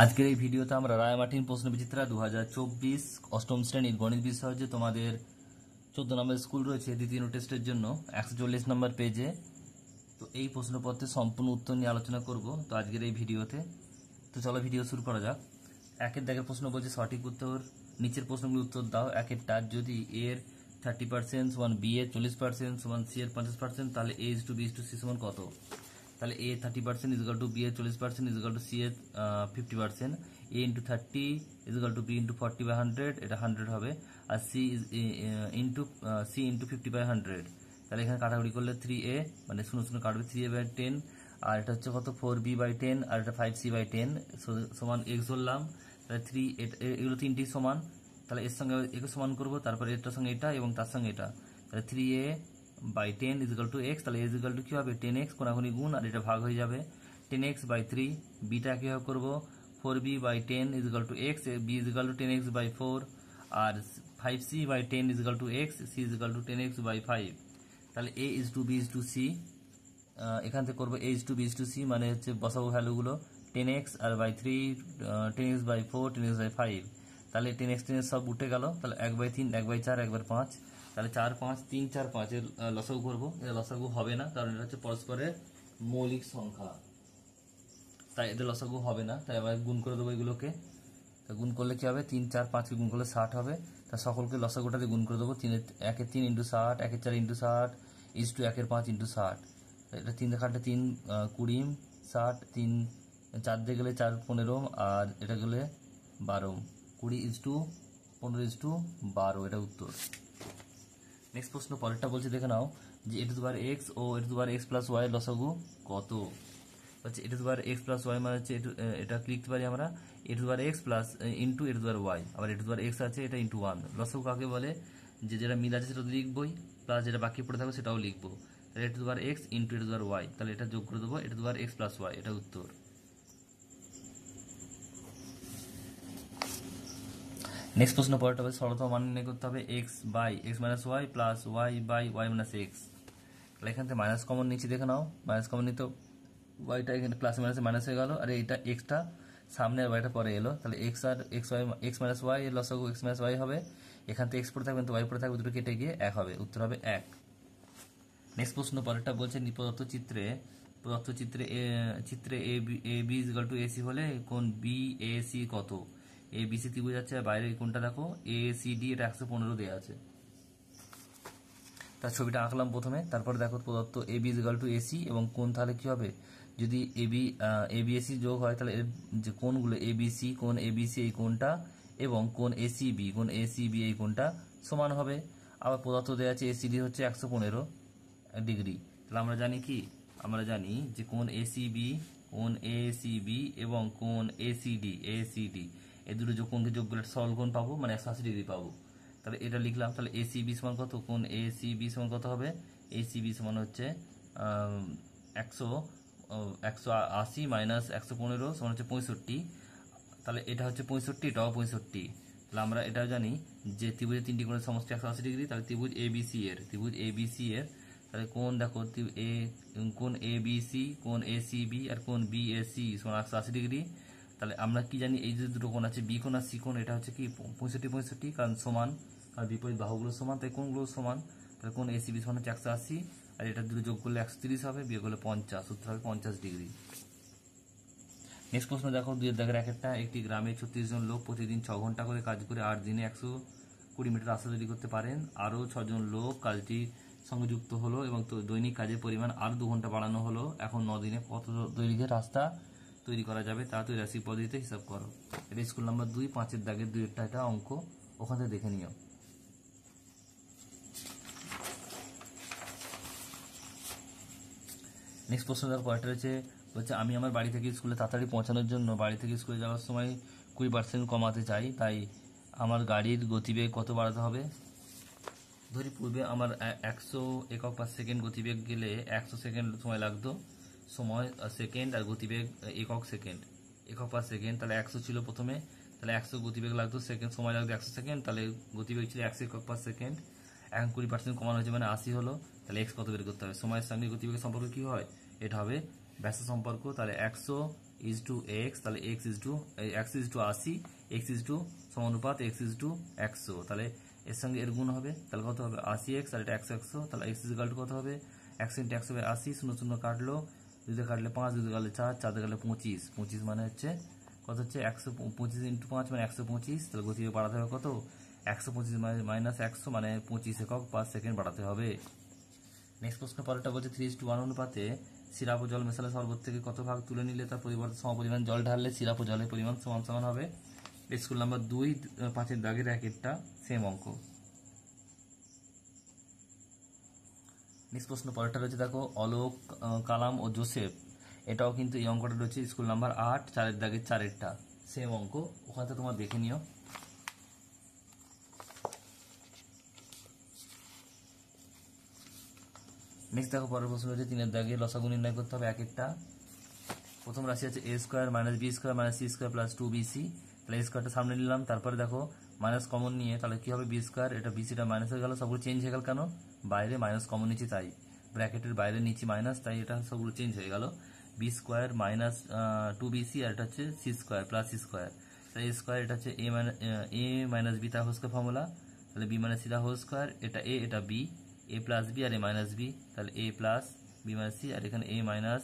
আজকের এই ভিডিওতে আমরা রায়মার্টিন প্রশ্নবিচিত্রা 2024 অষ্টম শ্রেণীর গণিত বিষয় যে তোমাদের 14 নম্বর স্কুল রয়েছে দ্বিতীয় টেস্টের জন্য 140 নম্বর পেজে। তো এই প্রশ্নপত্রের সম্পূর্ণ উত্তর নিয়ে আলোচনা করব তো আজকের এই ভিডিওতে। তো চলো ভিডিও শুরু করা যাক। একের দাগের প্রশ্ন বলছে সঠিক উত্তর নিচের প্রশ্নগুলোর উত্তর দাও। একেরটা যদি এর 30% সমান বি এর 40% সমান সি এর 50%, তাহলে A is to B is to C সমান কত? তাহলে A 30% is equal to B এর 40% ইজ ইকুয়াল টু সি এর 50%, A into 30 is equal to B into 40/100, এটা 100 হবে, আর সি ইন্টু 50/100। তাহলে এখানে কাটাকুটি করলে 3a মানে শূন্য শূন্য কাটবে 3a/10, আর এটা হচ্ছে কত 4b/10, আর এটা 5c/10 সমান x ধরলাম। তাহলে 3 এগুলো তিনটেই সমান, তাহলে এর সঙ্গে একে সমান করবো, তারপরে এটার সঙ্গে এটা এবং তার সঙ্গে এটা, তাহলে 3a/10 is equal to x। তাহলে a ইজ ইকুয়াল টু কি হবে 10x, কোনাকুনি গুণ আর এটা ভাগ হয়ে যাবে 10x/3। বিটা কিভাবে করবো 4b/10 is equal to x, b is equal to 10x/4, আর 5c/10 is equal to x, c is equal to 10x/5। তাহলে a is to b is to c, এখান থেকে করবো a is to b is to c মানে হচ্ছে বসাবো ভ্যালুগুলো 10x R by 3 10x/4 10x/5। তাহলে 10x সব উঠে গেল, তাহলে 1/3 1/4 1/5, তাহলে 4 5 3 4 5 এর লসাগু করবো। এর লসাগু হবে না কারণ এটা হচ্ছে পরস্পরের মৌলিক সংখ্যা, তাই এদের লসাগু হবে না। তাই আবার গুণ করে দেবো এগুলোকে। গুণ করলে কি হবে 3 4 5 কে গুণ করলে 60 হবে। তা সকলকে লসাগুটাতে গুণ করে দেবো 3 1 3 into 60, 1 4 into 60 is to 1 5 into 60। এটা 3 দিয়ে কাটলে 3 20 60, 3 4 দিয়ে গেলে 4 15, আর এটা গেলে 12, 20 ইজ টু 15 ইজ টু 12, এটা উত্তর। নেক্সট প্রশ্ন পরেরটা বলছে দেখে নাও যে A to the power X ও A to the power X plus Y লসাগু কত? হচ্ছে A to the power X plus Y মানে হচ্ছে এটা লিখতে পারি আমরা A to the power X plus into A to the power Y, আবার A to the power x আছে এটা ইন্টু 1। লসাগু কাকে বলে? যে যেটা মিল আছে সেটা লিখবোই, প্লাস যেটা বাকি পড়ে থাকবে সেটাও লিখবো। তাহলে A to the power X into A to the power Y, তাহলে এটা যোগ করে দেবো A to the power X plus Y, এটা উত্তর। নেক্সট প্রশ্ন পরেরটা হবে সরলতম মান নির্ণয় করতে হবে x by x minus y plus y by y minus x. তাহলে এখান থেকে মাইনাস কমন নিচ্ছি, দেখে নাও মাইনাস কমন নিতে ওয়াইটা এখানে প্লাস মাইনাসে মাইনাস হয়ে গেল, আর এইটা এক্সটা সামনে আর ওয়াইটা পরে এলো। তাহলে এক্স আর X Y X minus Y এর লসাগু এক্স মাইনাস ওয়াই হবে। এখান থেকে এক্স পড়ে থাকবে তো ওয়াই পড়ে থাকবে, দুটো কেটে গিয়ে 1 হবে, উত্তর হবে 1। নেক্সট প্রশ্ন পরেরটা বলছে প্রদত্ত চিত্রে A B is equal to AC হলে কোন বি এ সি কত? এ বি সি ত্রিভুজ আছে, বাইরে কোনটা দেখো এ সি ডি, এটা 115 দেওয়া আছে। তার ছবিটা আঁকলাম প্রথমে, তারপরে দেখো প্রদত্ত A B is equal to AC এবং কোন, তাহলে কি হবে যদি এ বি এসি যোগ হয় তাহলে এর যে কোনগুলো এ বি সি, কোন এ বি সি এই কোনটা এবং কোন এ সি বি, কোন এ সি বি এই কোনটা সমান হবে। আবার প্রদত্ত দেওয়া আছে এসিডি হচ্ছে 115 ডিগ্রি। তাহলে আমরা জানি কি, আমরা জানি যে কোন এসিবি, কোন এসিবি এবং কোন এসিডি এই দুটো কোণকে যোগ করলে সরল কোণ পাবো, মানে 180 ডিগ্রি পাবো। তাহলে এটা লিখলাম। তাহলে এসিবি সমান কত? কোন এসিবি সমান কত হবে? এসিবি সমান হচ্ছে 180 মাইনাস 115 সমান হচ্ছে 65। তাহলে এটা হচ্ছে 65, এটাও 65। তাহলে আমরা এটাও জানি যে ত্রিভুজের তিনটি কোণের সমষ্টি 180 ডিগ্রি। তাহলে ত্রিভুজ এবিসি এর তাহলে কোন দেখো কোন এবিসি, কোন এসিবি আর কোন বিএসি সমান 180 ডিগ্রি। তাহলে আমরা কি জানি এই যে দুটো কোণ আছে বি কোণ আর সি কোণ, এটা হচ্ছে কি 65 কারণ সমান, কারণ বিপরীত বাহুগুলো সমান তাই কোণগুলো সমান। তাহলে কোন এসিবি সমান হচ্ছে 180, আর এটা দুটো যোগ করলে 130 হবে, বিয়োগ করলে 50, উত্তর হবে 50 ডিগ্রি। নেক্সট প্রশ্ন দেখো 2 দাগের একটি গ্রামে 36 জন লোক প্রতিদিন 6 ঘন্টা করে কাজ করে 8 দিনে 120 মিটার রাস্তা তৈরি করতে পারেন। আরও 6 জন লোক কাজটির সঙ্গে যুক্ত হলো এবং দৈনিক কাজের পরিমাণ আরও 2 ঘন্টা বাড়ানো হলো। এখন 9 দিনে কত দৈর্ঘ্যের রাস্তা তৈরি করা যাবে তা ত্রৈরাশিক পদ্ধতিতে হিসাব করো। এটা স্কুল নাম্বার 2 5 দাগের 2 এটা অঙ্ক, ওখান থেকে দেখে নিও। নেক্সট প্রশ্ন দেখো পরেরটা রয়েছে বলছে আমি আমার বাড়ি থেকে স্কুলে তাড়াতাড়ি পৌঁছানোর জন্য বাড়ি থেকে স্কুলে যাওয়ার সময় 20% কমাতে চাই, তাই আমার গাড়ির গতিবেগ কত বাড়াতে হবে? ধরি পূর্বে আমার 100 একক পার সেকেন্ড গতিবেগ গেলে 100 সেকেন্ড সময় লাগতো, সময় সেকেন্ড আর গতিবেগ একক পার সেকেন্ড। তাহলে 100 ছিল প্রথমে, তাহলে 100 গতিবেগ লাগতো, সেকেন্ড সময় লাগতো 100 সেকেন্ড, তাহলে গতিবেগ ছিল 100 একক পার সেকেন্ড। এখন 20% কমানো হয়েছে মানে 80 হলো। তাহলে এক্স কত বের করতে হবে? সময়ের সঙ্গে গতিবেগের সম্পর্ক কি হয়? এটা হবে ব্যস্ত সম্পর্ক। তাহলে 100 ইজ টু এক্স, তাহলে X is to 80, X is to সমানুপাত এক্স ইজ টু 100, তাহলে এর সঙ্গে এর গুণ হবে, তাহলে কত হবে 80x, আর এটা 100, তাহলে এক্স ইজ ইকুয়াল টু কত হবে 100 × 100 80, 0 0 কাটলো, 2 কাটলে 5, 2 কাটলে 4, 4 কাটলে 25, 25 মানে হচ্ছে কত হচ্ছে 125 × 5 মানে 125, তাহলে গতি বাড়াতে হবে কত 125 মাইনাস 100 মানে 25 একক পার সেকেন্ড বাড়াতে হবে। নেক্সট প্রশ্ন পরেরটা বলছে 3:1 অনুপাতে সিরাপ ও জল মেশালে শরবত থেকে কত ভাগ তুলে নিলে তার পরিবর্তে সমপরিমাণ জল ঢাললে সিরাপ ও জলের পরিমাণ সমান সমান হবে। স্কুল নাম্বার 2 5-এর দাগের একটা সেম অঙ্ক। নেক্সট প্রশ্ন পরেরটা রয়েছে দেখো অলোক, কালাম ও জোসেফ, এটাও কিন্তু এই অঙ্কটা রয়েছে স্কুল নাম্বার 8 4-এর দাগের 4-এরটা সেম অঙ্ক, ওখানে তোমার দেখে নিও। নেক্সট দেখো পরের প্রশ্ন রয়েছে 3-এর দাগে লসাগু নির্ণয় করতে হবে এক একটা। প্রথম রাশি আছে a² - b² - c² + 2bc, তাহলে a স্কোয়ারটা সামনে নিলাম, তারপরে দেখো মাইনাস কমন নিয়ে তাহলে কি হবে b², এটা bcটা মাইনাস হয়ে গেল, সবগুলো চেঞ্জ হয়ে গেল, কেন বাইরে মাইনাস কমন নিচ্ছি তাই, ব্র্যাকেটের বাইরে নিচ্ছি মাইনাস, তাই এটা সবগুলো চেঞ্জ হয়ে গেল, b² - 2bc, আর এটা হচ্ছে c² + c², তাহলে a স্কোয়ার এটা হচ্ছে a - b তার হোল স্কয়ার ফর্মুলা, তাহলে b - c তার হোল স্কয়ার, এটা a এটা b, a + b আর a - b, তাহলে a + b - c, আর এখানে a মাইনাস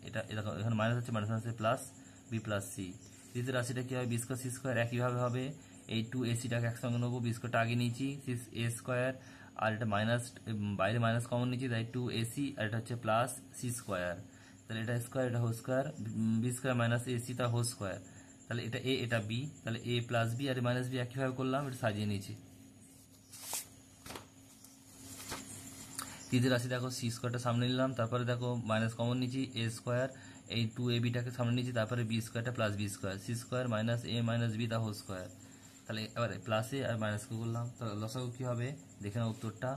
এটা এরকম, এখানে মাইনাস হচ্ছে মাইনাস আছে প্লাস b + c। দ্বিতীয় রাশিটা কি হবে b² c² একইভাবে হবে, এই 2ac-টাকে একসঙ্গে নেবো, b² আগে নিয়েছি, a² আর এটা মাইনাস বাইরে মাইনাস কমন নিয়েছি, তাই 2ac, আর এটা হচ্ছে প্লাস c², তাহলে এটা স্কোয়ার এটা হোল স্কোয়ার, b² - ac তার হোল স্কোয়ার, তাহলে এটা a এটা b, তাহলে a + b আর -b একইভাবে করলাম, এটা সাজিয়ে নিয়েছি। তৃতীয় রাশি দেখো c² সামনে নিলাম, তারপরে দেখো মাইনাস কমন নিচ্ছি, a², এই 2ab-টাকে সামনে নিচ্ছি, তারপরে b²টা plus b², c² - a - b তার হোল স্কোয়ার, তাহলে এবার প্লাস এ আর মাইনাস কে করলাম, তাহলে লসাগু কি হবে দেখে নাও উত্তরটা,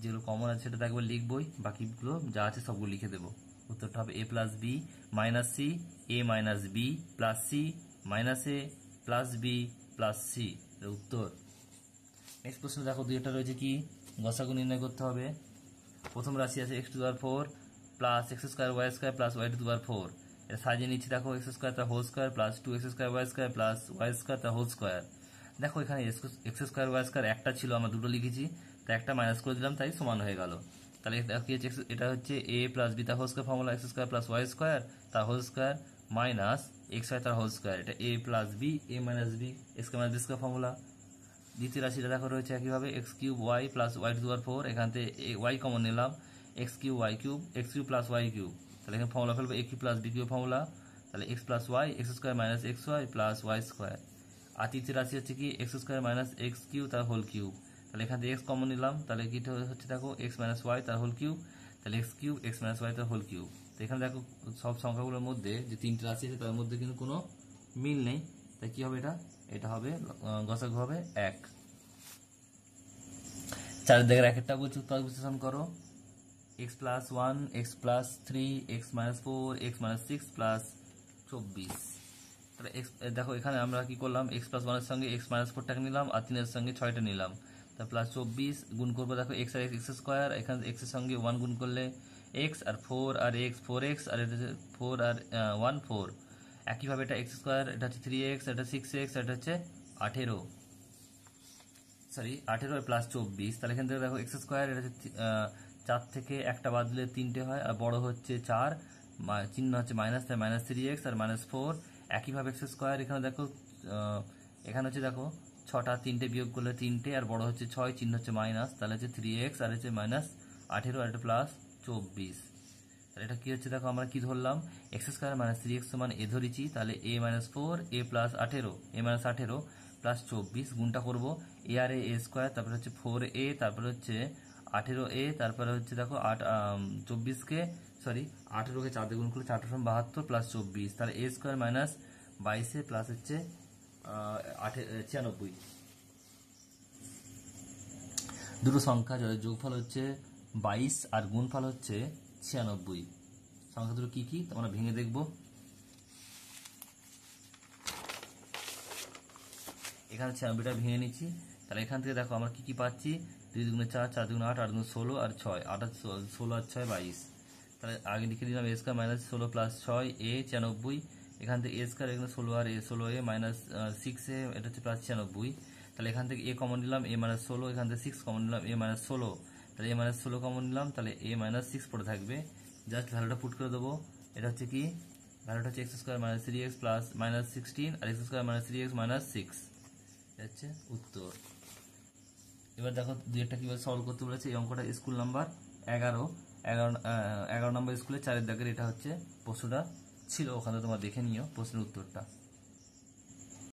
যেগুলো কমন আছে সেটা একবার লিখবই, বাকিগুলো যা আছে সবগুলো লিখে দেবো। উত্তরটা হবে a + b - c, a - b + c - a + b + c, উত্তর। নেক্সট প্রশ্ন দেখো 2-টা রয়েছে কি লসাগু নির্ণয় করতে হবে। প্রথম রাশি আছে x⁴ plus x² y² plus y⁴, এটা সাজিয়ে নিচ্ছি, দেখো x² তার whole square plus 2x² y² plus y² তার হোল স্কোয়ার, দেখো এখানে x² y² একটা ছিল, আমরা দুটো লিখেছি, তাই একটা মাইনাস করে দিলাম, তাই সমান হয়ে গেল, তাহলে এটা হচ্ছে a + b তার whole square formula, x² plus y² তার হোল স্কোয়ার মাইনাস xy তার হোল স্কোয়ার, এটা a + b a - b x² - b² formula. দ্বিতীয় রাশিটা দেখো রয়েছে একইভাবে x³ y প্লাস y⁴, এখান থেকে y কমন নিলাম, x³ y³ x³ plus y³, তাহলে এখানে ফর্মুলা ফেলবো a³ প্লাস b³ ফর্মুলা, তাহলে x plus y x² - xy plus y²। আর তৃতীয় রাশি হচ্ছে কি x² - x³ তার হোল কিউব, তাহলে এখান থেকে x কমন নিলাম, তাহলে কি হচ্ছে দেখো x - y তার হোল কিউব, তাহলে x³ x - y তার হোল কিউব। তো এখানে দেখো সব সংখ্যাগুলোর মধ্যে যে 3টে রাশি আছে তার মধ্যে কিন্তু কোনো মিল নেই, তাই কি হবে এটা হবে গসাগু হবে 1। 4-এর দাগের একটা বলছি উৎপাদক বিশ্লেষণ করো, x + 1 x + 3 x - 4 x - 6 + 24, তাহলে দেখো এখানে আমরা কি করলাম x + 1 এর সঙ্গে x - 4টাকে নিলাম, আর 3 এর সঙ্গে 6টা নিলাম, তার প্লাস 24 গুণ করবো, দেখো x আর x² এখানে x এর সঙ্গে 1 গুণ করলে x, আর 4 আর x 4x, আর এটা 4 আর 1 4, একইভাবে এটা x², এটা হচ্ছে 3x, এটা 6x, এটা হচ্ছে 18 আর প্লাস 24, তাহলে এখান থেকে দেখো x², এটা হচ্ছে 4 থেকে একটা বাদ দিলে 3টে হয়, আর বড় হচ্ছে 4, চিহ্ন হচ্ছে মাইনাস, তাই -3x আর -4, একইভাবে x², এখানে দেখো এখানে হচ্ছে দেখো 6টা 3টে বিয়োগ করলে 3টে, আর বড় হচ্ছে 6, চিহ্ন হচ্ছে মাইনাস, তাহলে হচ্ছে 3x, আর হচ্ছে -18 আর এটা প্লাস 24, তাহলে এটা কি হচ্ছে দেখো আমরা কি ধরলাম x² - 3x সমান a ধরেছি, তাহলে a - 4 a + 18 a - 18 প্লাস 24 গুণটা করবো a আর a², তারপরে হচ্ছে 4a, তারপরে হচ্ছে 18a, তারপরে হচ্ছে দেখো 24কে 18কে 4 দিয়ে গুণ করলে 4 × 72 প্লাস 24, তাহলে a² - 22 প্লাস হচ্ছে 96। দুটো সংখ্যা যাদের যোগফল হচ্ছে 22 আর গুণফল হচ্ছে 96, সংখ্যা দুটো কি কি আমরা ভেঙে দেখবো। এখানে 96টা ভেঙে নিচ্ছি, তাহলে এখান থেকে দেখো আমরা কি কি পাচ্ছি, 2 × 4 4 × 8 8 × 16 আর 6 8 16 আর 6 22, তাহলে আগে লিখে দিলাম a² - 16 + 6 a 96, এখান থেকে এ স্কোয়ার এখানে 16 আর এ 16 এ মাইনাস 6 এ এটা হচ্ছে প্লাস 96। তাহলে এখান থেকে এ কমন নিলাম, এ মাইনাস 16, এখান থেকে 6 কমন নিলাম, এ মাইনাস 16, তাহলে এ মাইনাস 16 কমন নিলাম, তাহলে এ মাইনাস 6 পড়ে থাকবে। জাস্ট ভ্যালুটা পুট করে দেবো। এটা হচ্ছে কি, ভ্যালুটা হচ্ছে X square minus 3x plus minus 16 আর X square minus 3x minus 6, এটা হচ্ছে উত্তর। এবার দেখো দুই একটা কিভাবে সলভ করতে বলেছে। এই অঙ্কটা স্কুল নাম্বার 11 নম্বর স্কুলে 4 দাগের এটা হচ্ছে প্রশ্নটা ছিল, ওখানে তোমরা দেখে নিও প্রশ্নের উত্তরটা।